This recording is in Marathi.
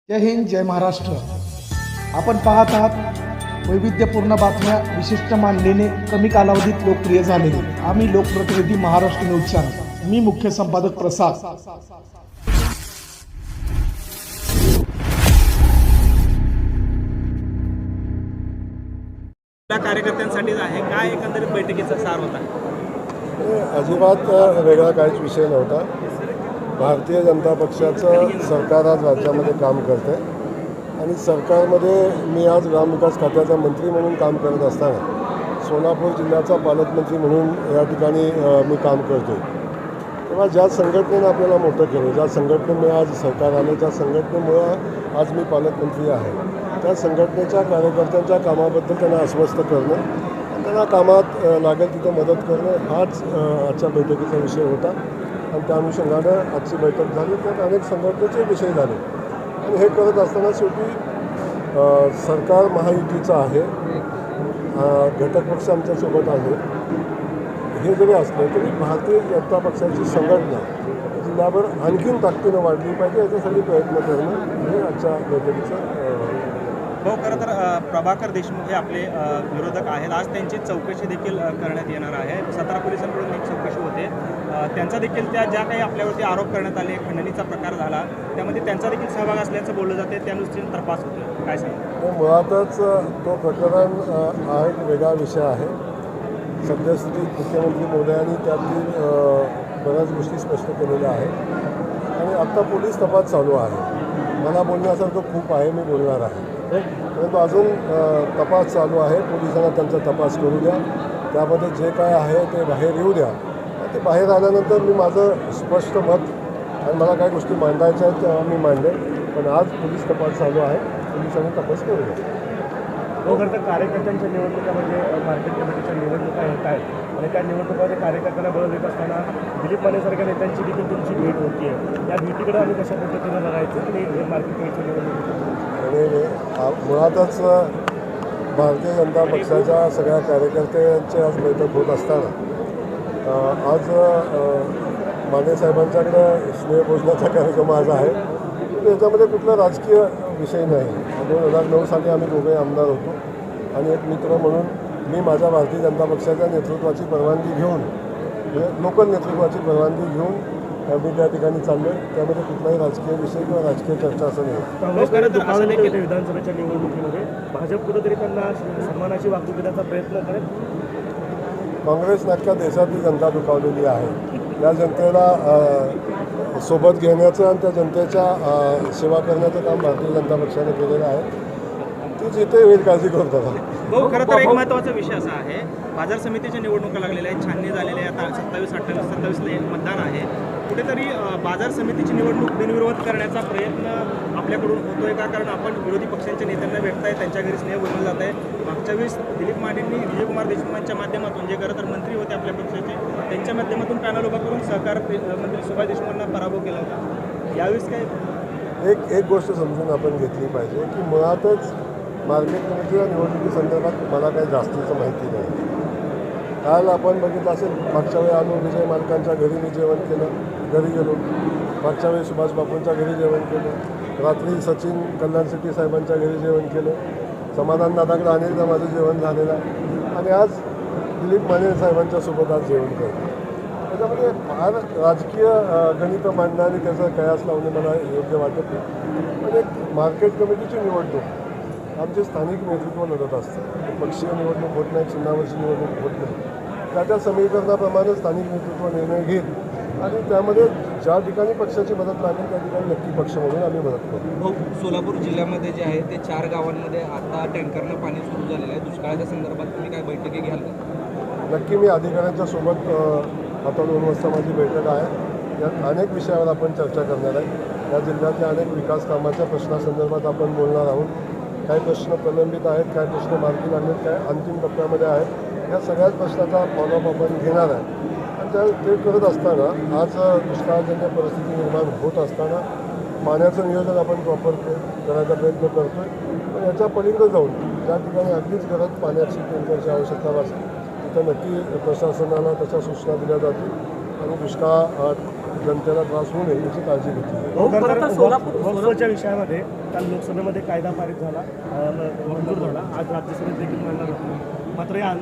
जय हिंद, जय महाराष्ट्र. आपण पाहत आहात वैविध्यपूर्ण बातम्या, विशिष्ट मांडणीने कमी कालावधीत लोकप्रिय झालेले. आम्ही लोकप्रतिनिधी महाराष्ट्र न्यूज चॅनल. मी मुख्य संपादक प्रसाद. कार्यकर्त्यांसाठीच आहे. काय एकंदरीत बैठकीचा सार होता? अजिबात वेगळा काहीच विषय नव्हता. भारतीय जनता पक्षाचं सरकार आज राज्यामध्ये काम करते आणि सरकारमध्ये मी आज ग्रामविकास खात्याचा मंत्री म्हणून काम करत असताना सोलापूर जिल्ह्याचा पालकमंत्री म्हणून या ठिकाणी मी काम करतो. तेव्हा ज्या संघटनेनं आपल्याला मोठं केलं, ज्या संघटनेमुळे आज सरकार आलं, ज्या संघटनेमुळं आज मी पालकमंत्री आहे, त्या संघटनेच्या कार्यकर्त्यांच्या कामाबद्दल त्यांना आश्वस्त करणं आणि त्यांना कामात लागेल तिथं मदत करणं हाच आजच्या बैठकीचा विषय होता. आणि त्या अनुषंगानं आजची बैठक झाली. त्यात अनेक संघटनेचे विषय झाले आणि हे करत असताना शेवटी सरकार महायुतीचं आहे, घटक पक्ष आमच्यासोबत आहे. हे जरी असलं तरी भारतीय जनता पक्षाची संघटना जिल्ह्याभर आणखीन ताकदीनं वाढली पाहिजे याच्यासाठी प्रयत्न करणं हे आजच्या बैठकीचं. हो, खरं तर प्रभाकर देशमुख हे आपले विरोधक आहेत. आज त्यांची चौकशी देखील करण्यात येणार आहे. 17 पोलिसांकडून एक चौकशी होते. त्यांचा देखील त्या ज्या काही आपल्यावरती आरोप करण्यात आले, खंडणीचा प्रकार झाला, त्यामध्ये त्यांचा देखील सहभाग असल्याचं बोललं जाते. त्या दृष्टीने तपास होतो. काय सांगा? मुळातच तो प्रकरण हा एक वेगळा विषय आहे. सद्यस्थितीत मुख्यमंत्री महोदयांनी त्यातील बऱ्याच गोष्टी स्पष्ट केलेल्या आहेत आणि आत्ता पोलीस तपास चालू आहे. मला बोलण्यासारखं खूप आहे, मी बोलणार आहे. परंतु अजून तपास चालू आहे. पोलिसांना त्यांचा तपास करू द्या. त्यामध्ये जे काय आहे ते बाहेर येऊ द्या. ते बाहेर आल्यानंतर मी माझं स्पष्ट मत आणि मला काही गोष्टी मांडायच्या आहेत तेव्हा मी मांडले. पण आज पोलीस तपास चालू आहे. पोलिसांनी तपास करू द्या. हो, खरं तर कार्यकर्त्यांच्या निवडणुका म्हणजे मार्केट कमिटीच्या निवडणुका येत आहेत आणि त्या निवडणुकामध्ये कार्यकर्त्यांना बळ देत असताना दिलीप मानेसारख्या नेत्यांची देखील तुमची भेट होती आहे. या भेटीकडे आम्ही कशा पद्धतीनं बघायचं आणि मार्केट कमिटीच्या निवडणुकीत आणि मुळातच भारतीय जनता पक्षाच्या सगळ्या कार्यकर्त्यांची आज बैठक होत असताना आज मानेसाहेबांच्याकडं स्नेहभोजनाचा कार्यक्रम आज आहे. याच्यामध्ये कुठला राजकीय विषय नाही. 2009 साली आम्ही दोघे आमदार होतो आणि एक मित्र म्हणून मी माझ्या भारतीय जनता पक्षाच्या नेतृत्वाची परवानगी घेऊन, लोकल नेतृत्वाची परवानगी घेऊन मी त्या ठिकाणी चाललो आहे. त्यामध्ये कुठलाही राजकीय विषय किंवा राजकीय चर्चा असं नाही. काँग्रेसकडे दुखावले होते विधानसभेच्या निवडणुकीमध्ये. भाजप कुठेतरी त्यांना सन्मानाची वागणूक देण्याचा प्रयत्न करेल. काँग्रेस अख्ख्या देशातली जनता दुखावलेली आहे. त्या जनतेला सोबत घेण्याचं आणि त्या जनतेच्या सेवा करण्याचं काम भारतीय जनता पक्षाने केलेलं आहे. ती जिथे होईल काळजी करत होता. हो, खरं तर एक महत्त्वाचा विषय असा आहे, बाजार समितीच्या निवडणुका लागलेल्या आहेत, छाननी झालेल्या आहे. आता 27-28 मतदान आहे. कुठेतरी बाजार समितीची निवडणूक बिनविरोध करण्याचा प्रयत्न आपल्याकडून होतोय का? कारण आपण विरोधी पक्षांच्या नेत्यांना भेटताय, त्यांच्या घरी स्नेह बोलवलं जात आहे. मागच्या वेळेस दिलीप मानेंनी विजयकुमार देशमुखांच्या माध्यमातून, जे खरं तर मंत्री होते आपल्या पक्षाचे, त्यांच्या माध्यमातून पॅनल उभा करून सहकार मंत्री सुभाष देशमुखांना पराभव केला होता. यावेळेस काय एक गोष्ट समजून आपण घेतली पाहिजे की मुळातच मार्केट कमिटीच्या निवडणुकीसंदर्भात मला काही जास्तीचं माहिती नाही. काल आपण बघितलं असेल, मागच्या वेळी आलो विजय मालकांच्या घरी मी जेवण केलं, घरी गेलो. मागच्या वेळी सुभाष बापूंच्या घरी जेवण केलं. रात्री सचिन कल्याण शेट्टी साहेबांच्या घरी जेवण केलं. समाधान दादाकडे अनेकदा माझं जेवण झालेलं आहे आणि आज दिलीप माने साहेबांच्या सोबत आज जेवण करतो. त्याच्यामध्ये फार राजकीय गणितं मांडणं आणि त्याचा कयास लावणे मला योग्य वाटत नाही. पण एक मार्केट कमिटीची निवडणूक आमचे स्थानिक नेतृत्व लढत असतं. पक्षीय निवडणूक होत नाही, चिन्हावरची निवडणूक होत नाही. त्या समीकरणाप्रमाणे स्थानिक नेतृत्व निर्णय घेईल आणि त्यामध्ये ज्या ठिकाणी पक्षाची मदत लागेल त्या ठिकाणी नक्की पक्ष म्हणून आम्ही मदत करू. हो, सोलापूर जिल्ह्यामध्ये जे आहे ते 4 गावांमध्ये आता टँकरनं पाणी सुरू झालेलं आहे. दुष्काळाच्या संदर्भात तुम्ही काय बैठकी घ्याल का? नक्की मी अधिकाऱ्यांच्या सोबत आता 2 वाजता माझी बैठक आहे. यात अनेक विषयावर आपण चर्चा करणार आहे. या जिल्ह्यातल्या अनेक विकास कामाच्या प्रश्नासंदर्भात आपण बोलणार आहोत. काही प्रश्न प्रलंबित आहेत, काही प्रश्न मार्गी लागलेत, काही अंतिम टप्प्यामध्ये आहेत. या सगळ्याच प्रश्नाचा फॉलोअप आपण घेणार आहे आणि ते करत असताना आज दुष्काळजन्य परिस्थिती निर्माण होत असताना पाण्याचं नियोजन आपण प्रॉपर करायचा प्रयत्न करतो आहे. पण याच्या पलीकडे जाऊन ज्या ठिकाणी अगदीच गरज पाण्याची टँकरची आवश्यकता भासेल तिथं नक्की प्रशासनाला तशा सूचना दिल्या जातील आणि दुष्काळ जनतेला त्रास होऊ नये याची काळजी घेतली. वक्फच्या विषयामध्ये काल लोकसभेमध्ये कायदा पारित झाला, मंजूर झाला, आज राज्यसभेत देखील मांडला जातो. मात्र या